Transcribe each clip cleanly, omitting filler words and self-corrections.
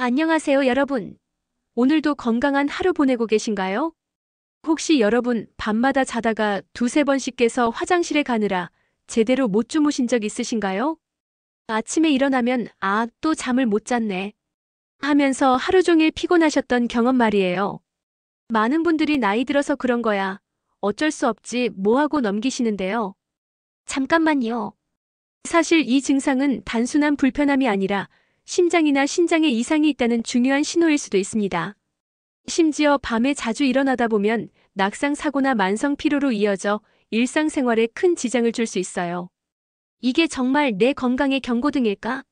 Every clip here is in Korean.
안녕하세요, 여러분. 오늘도 건강한 하루 보내고 계신가요? 혹시 여러분 밤마다 자다가 두세 번씩 깨서 화장실에 가느라 제대로 못 주무신 적 있으신가요? 아침에 일어나면 또 잠을 못 잤네 하면서 하루 종일 피곤하셨던 경험 말이에요. 많은 분들이 나이 들어서 그런 거야, 어쩔 수 없지 뭐 하고 넘기시는데요. 잠깐만요. 사실 이 증상은 단순한 불편함이 아니라 심장이나 신장에 이상이 있다는 중요한 신호일 수도 있습니다. 심지어 밤에 자주 일어나다 보면 낙상 사고나 만성 피로로 이어져 일상생활에 큰 지장을 줄 수 있어요. 이게 정말 내 건강의 경고등일까?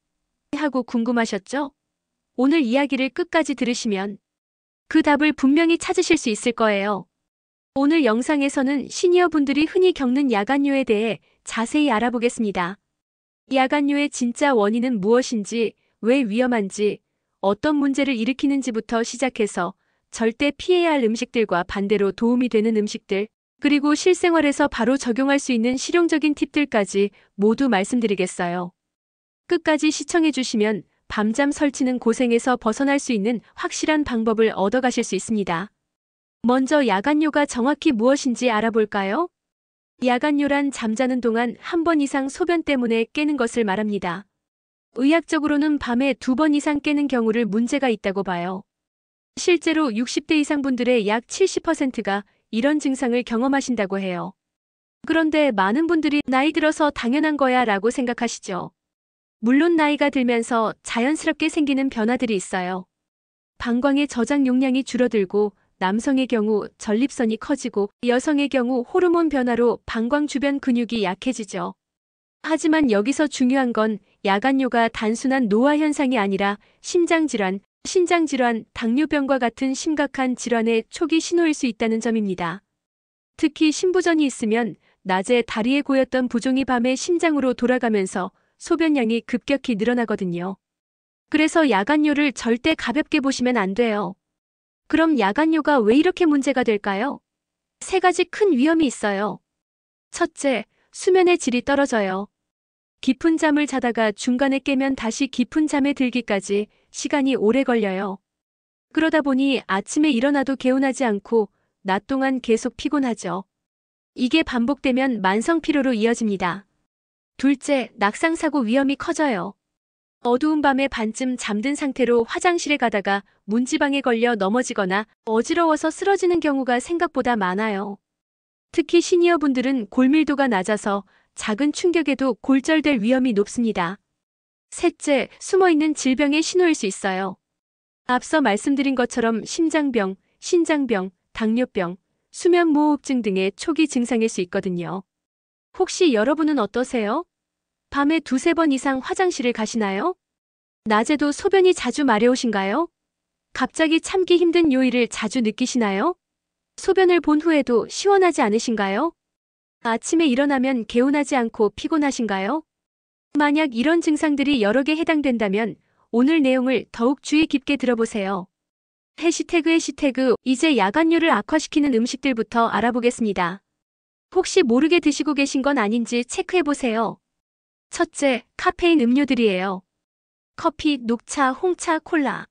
하고 궁금하셨죠? 오늘 이야기를 끝까지 들으시면 그 답을 분명히 찾으실 수 있을 거예요. 오늘 영상에서는 시니어 분들이 흔히 겪는 야간뇨에 대해 자세히 알아보겠습니다. 야간뇨의 진짜 원인은 무엇인지, 왜 위험한지, 어떤 문제를 일으키는지부터 시작해서 절대 피해야 할 음식들과 반대로 도움이 되는 음식들, 그리고 실생활에서 바로 적용할 수 있는 실용적인 팁들까지 모두 말씀드리겠어요. 끝까지 시청해주시면 밤잠 설치는 고생에서 벗어날 수 있는 확실한 방법을 얻어가실 수 있습니다. 먼저 야간뇨가 정확히 무엇인지 알아볼까요? 야간뇨란 잠자는 동안 한 번 이상 소변 때문에 깨는 것을 말합니다. 의학적으로는 밤에 2번 이상 깨는 경우를 문제가 있다고 봐요. 실제로 60대 이상 분들의 약 70%가 이런 증상을 경험하신다고 해요. 그런데 많은 분들이 나이 들어서 당연한 거야 라고 생각하시죠. 물론 나이가 들면서 자연스럽게 생기는 변화들이 있어요. 방광의 저장 용량이 줄어들고, 남성의 경우 전립선이 커지고, 여성의 경우 호르몬 변화로 방광 주변 근육이 약해지죠. 하지만 여기서 중요한 건 야간뇨가 단순한 노화 현상이 아니라 심장질환, 신장질환, 당뇨병과 같은 심각한 질환의 초기 신호일 수 있다는 점입니다. 특히 신부전이 있으면 낮에 다리에 고였던 부종이 밤에 심장으로 돌아가면서 소변량이 급격히 늘어나거든요. 그래서 야간뇨를 절대 가볍게 보시면 안 돼요. 그럼 야간뇨가 왜 이렇게 문제가 될까요? 3가지 큰 위험이 있어요. 첫째, 수면의 질이 떨어져요. 깊은 잠을 자다가 중간에 깨면 다시 깊은 잠에 들기까지 시간이 오래 걸려요. 그러다 보니 아침에 일어나도 개운하지 않고 낮 동안 계속 피곤하죠. 이게 반복되면 만성 피로로 이어집니다. 둘째, 낙상사고 위험이 커져요. 어두운 밤에 반쯤 잠든 상태로 화장실에 가다가 문지방에 걸려 넘어지거나 어지러워서 쓰러지는 경우가 생각보다 많아요. 특히 시니어분들은 골밀도가 낮아서 작은 충격에도 골절될 위험이 높습니다. 셋째, 숨어있는 질병의 신호일 수 있어요. 앞서 말씀드린 것처럼 심장병, 신장병, 당뇨병, 수면무호흡증 등의 초기 증상일 수 있거든요. 혹시 여러분은 어떠세요? 밤에 2~3번 이상 화장실을 가시나요? 낮에도 소변이 자주 마려우신가요? 갑자기 참기 힘든 요일을 자주 느끼시나요? 소변을 본 후에도 시원하지 않으신가요? 아침에 일어나면 개운하지 않고 피곤하신가요? 만약 이런 증상들이 여러 개 해당된다면 오늘 내용을 더욱 주의 깊게 들어보세요. 해시태그 이제 야간뇨를 악화시키는 음식들부터 알아보겠습니다. 혹시 모르게 드시고 계신 건 아닌지 체크해보세요. 첫째, 카페인 음료들이에요. 커피, 녹차, 홍차, 콜라.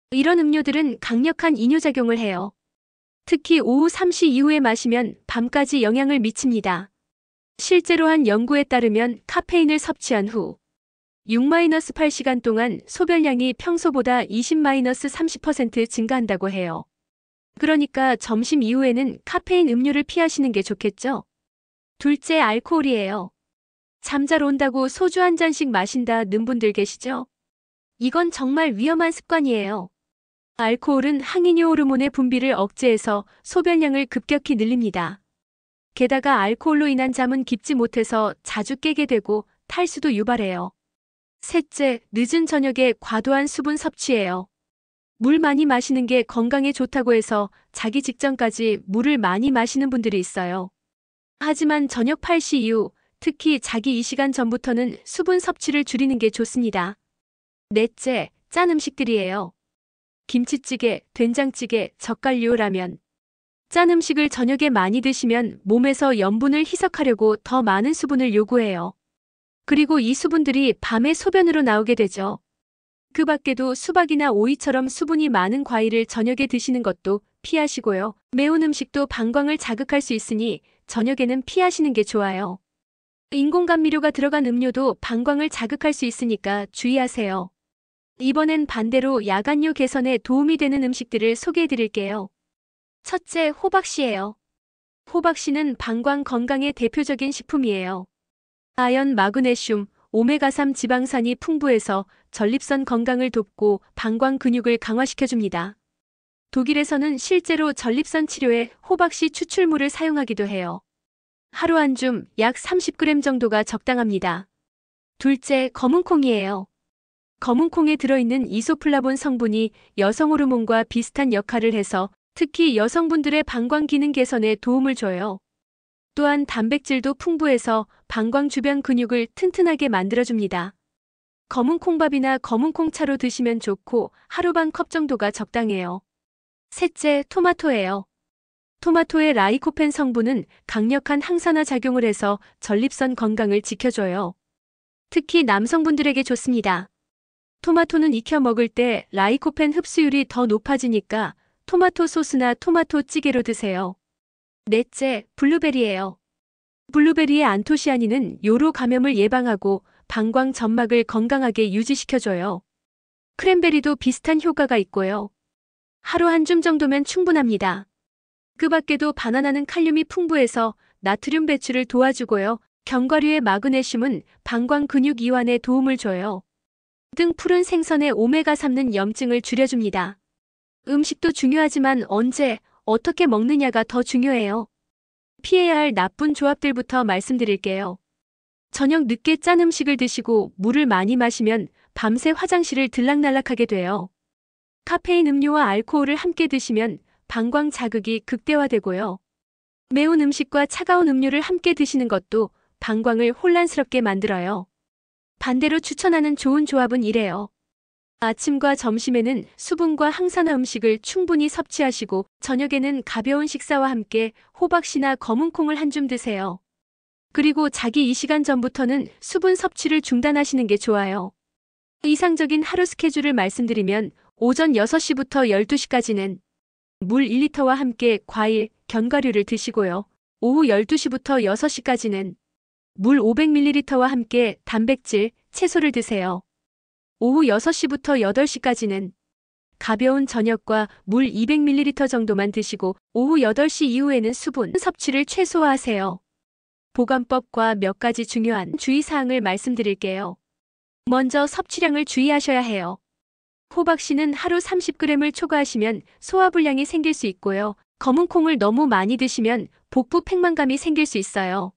이런 음료들은 강력한 이뇨작용을 해요. 특히 오후 3시 이후에 마시면 밤까지 영향을 미칩니다. 실제로 한 연구에 따르면 카페인을 섭취한 후 6-8시간 동안 소변량이 평소보다 20-30% 증가한다고 해요. 그러니까 점심 이후에는 카페인 음료를 피하시는 게 좋겠죠? 둘째, 알코올이에요. 잠자러 온다고 소주 한 잔씩 마신다는 분들 계시죠? 이건 정말 위험한 습관이에요. 알코올은 항이뇨 호르몬의 분비를 억제해서 소변량을 급격히 늘립니다. 게다가 알코올로 인한 잠은 깊지 못해서 자주 깨게 되고 탈수도 유발해요. 셋째, 늦은 저녁에 과도한 수분 섭취예요. 물 많이 마시는 게 건강에 좋다고 해서 자기 직전까지 물을 많이 마시는 분들이 있어요. 하지만 저녁 8시 이후, 특히 자기 2시간 전부터는 수분 섭취를 줄이는 게 좋습니다. 넷째, 짠 음식들이에요. 김치찌개, 된장찌개, 젓갈류, 라면. 짠 음식을 저녁에 많이 드시면 몸에서 염분을 희석하려고 더 많은 수분을 요구해요. 그리고 이 수분들이 밤에 소변으로 나오게 되죠. 그 밖에도 수박이나 오이처럼 수분이 많은 과일을 저녁에 드시는 것도 피하시고요. 매운 음식도 방광을 자극할 수 있으니 저녁에는 피하시는 게 좋아요. 인공감미료가 들어간 음료도 방광을 자극할 수 있으니까 주의하세요. 이번엔 반대로 야간요 개선에 도움이 되는 음식들을 소개해 드릴게요. 첫째, 호박씨예요. 호박씨는 방광 건강의 대표적인 식품이에요. 아연, 마그네슘, 오메가3 지방산이 풍부해서 전립선 건강을 돕고 방광 근육을 강화시켜줍니다. 독일에서는 실제로 전립선 치료에 호박씨 추출물을 사용하기도 해요. 하루 한 줌 약 30g 정도가 적당합니다. 둘째, 검은콩이에요. 검은콩에 들어있는 이소플라본 성분이 여성 호르몬과 비슷한 역할을 해서 특히 여성분들의 방광 기능 개선에 도움을 줘요. 또한 단백질도 풍부해서 방광 주변 근육을 튼튼하게 만들어줍니다. 검은콩밥이나 검은콩차로 드시면 좋고 하루 반 컵 정도가 적당해요. 셋째, 토마토예요. 토마토의 라이코펜 성분은 강력한 항산화 작용을 해서 전립선 건강을 지켜줘요. 특히 남성분들에게 좋습니다. 토마토는 익혀 먹을 때 라이코펜 흡수율이 더 높아지니까 토마토 소스나 토마토 찌개로 드세요. 넷째, 블루베리예요. 블루베리의 안토시아닌은 요로 감염을 예방하고 방광 점막을 건강하게 유지시켜줘요. 크랜베리도 비슷한 효과가 있고요. 하루 한 줌 정도면 충분합니다. 그 밖에도 바나나는 칼륨이 풍부해서 나트륨 배출을 도와주고요. 견과류의 마그네슘은 방광 근육 이완에 도움을 줘요. 등 푸른 생선의 오메가3는 염증을 줄여줍니다. 음식도 중요하지만 언제, 어떻게 먹느냐가 더 중요해요. 피해야 할 나쁜 조합들부터 말씀드릴게요. 저녁 늦게 짠 음식을 드시고 물을 많이 마시면 밤새 화장실을 들락날락하게 돼요. 카페인 음료와 알코올을 함께 드시면 방광 자극이 극대화되고요. 매운 음식과 차가운 음료를 함께 드시는 것도 방광을 혼란스럽게 만들어요. 반대로 추천하는 좋은 조합은 이래요. 아침과 점심에는 수분과 항산화 음식을 충분히 섭취하시고 저녁에는 가벼운 식사와 함께 호박씨나 검은콩을 한 줌 드세요. 그리고 자기 2시간 전부터는 수분 섭취를 중단하시는 게 좋아요. 이상적인 하루 스케줄을 말씀드리면 오전 6시부터 12시까지는 물 1리터와 함께 과일, 견과류를 드시고요. 오후 12시부터 6시까지는 물 500ml와 함께 단백질, 채소를 드세요. 오후 6시부터 8시까지는 가벼운 저녁과 물 200ml 정도만 드시고 오후 8시 이후에는 수분 섭취를 최소화하세요. 보관법과 몇 가지 중요한 주의사항을 말씀드릴게요. 먼저 섭취량을 주의하셔야 해요. 호박씨는 하루 30g을 초과하시면 소화불량이 생길 수 있고요. 검은콩을 너무 많이 드시면 복부 팽만감이 생길 수 있어요.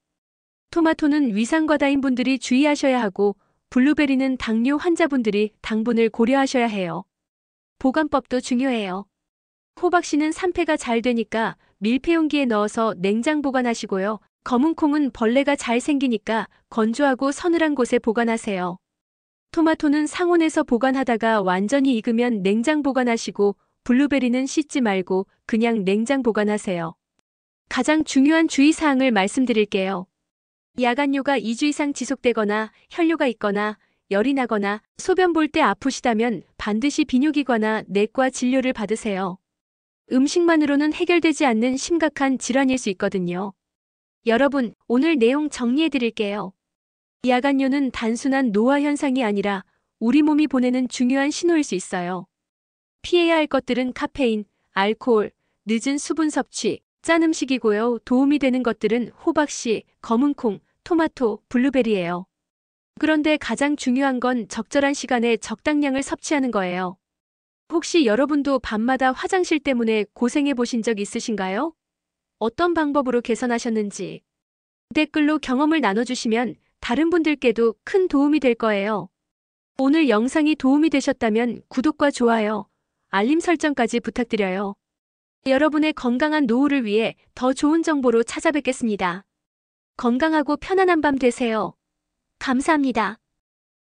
토마토는 위상과다인 분들이 주의하셔야 하고 블루베리는 당뇨 환자분들이 당분을 고려하셔야 해요. 보관법도 중요해요. 호박씨는 산패가 잘 되니까 밀폐용기에 넣어서 냉장 보관하시고요. 검은콩은 벌레가 잘 생기니까 건조하고 서늘한 곳에 보관하세요. 토마토는 상온에서 보관하다가 완전히 익으면 냉장 보관하시고 블루베리는 씻지 말고 그냥 냉장 보관하세요. 가장 중요한 주의사항을 말씀드릴게요. 야간요가 2주 이상 지속되거나 혈뇨가 있거나 열이 나거나 소변 볼 때 아프시다면 반드시 비뇨기과나 내과 진료를 받으세요. 음식만으로는 해결되지 않는 심각한 질환일 수 있거든요. 여러분, 오늘 내용 정리해 드릴게요. 야간요는 단순한 노화 현상이 아니라 우리 몸이 보내는 중요한 신호일 수 있어요. 피해야 할 것들은 카페인, 알코올, 늦은 수분 섭취, 짠 음식이고요. 도움이 되는 것들은 호박씨, 검은콩, 토마토, 블루베리예요. 그런데 가장 중요한 건 적절한 시간에 적당량을 섭취하는 거예요. 혹시 여러분도 밤마다 화장실 때문에 고생해 보신 적 있으신가요? 어떤 방법으로 개선하셨는지 댓글로 경험을 나눠주시면 다른 분들께도 큰 도움이 될 거예요. 오늘 영상이 도움이 되셨다면 구독과 좋아요, 알림 설정까지 부탁드려요. 여러분의 건강한 노후를 위해 더 좋은 정보로 찾아뵙겠습니다. 건강하고 편안한 밤 되세요. 감사합니다.